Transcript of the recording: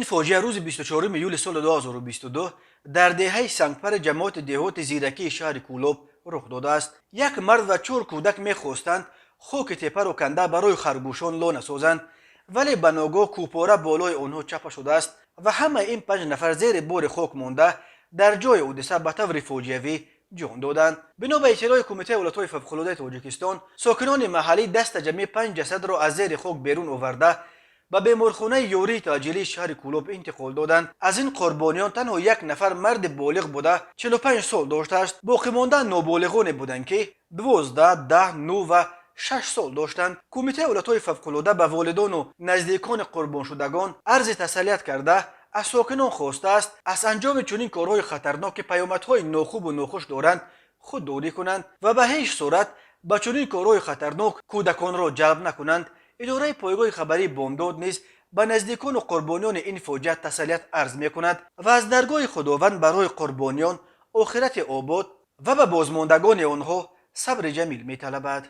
فاجعه روز 24 یولی سال 2022 در دهه سنگپر جماعت دهات زیرکی شهر کولوب رخ داده است. یک مرد و 4 کودک میخواستند خوک تپه را کنده برای خرگوشان لانه سازند، ولی به ناگاه کوپاره بالای آنها چپه شده است و همه این 5 نفر زیر بار خاک مانده در جای حادثه به طور فاجعه‌ای جان دادند. بنا به اطلاع کمیته ولایت‌های فوق‌العاده تاجیکستان، ساکنان محلی دست جمعی 5 جسد را از زیر خاک بیرون آورده به بیمارخانه یوری تاجیلی شهر کولوب انتقال دادند. از این قربانیان تنها یک نفر مرد بالغ بوده 45 سال داشته است. باقی مانده نابالغان بودند که 12، 10، 9 و 6 سال داشتند. کمیته ولایت‌های فوق‌العاده به والدان و نزدیکان قربان شدگان عرض تسلیت کرده از ساکنان خواسته است از انجام چنین کارهای خطرناک که پیامدهای ناخوب و ناخوش دارند خودداری کنند و به هیچ صورت به چنین کارهای خطرناک کودکان را جلب نکنند. اداره پایگاه خبری بامداد نیز به نزدیکان و قربانیان این فاجعه تسلیت عرض می‌کند و از درگاه خداوند برای قربانیان آخرت آباد و به بازماندگان آنها صبر جمیل می‌طلبد.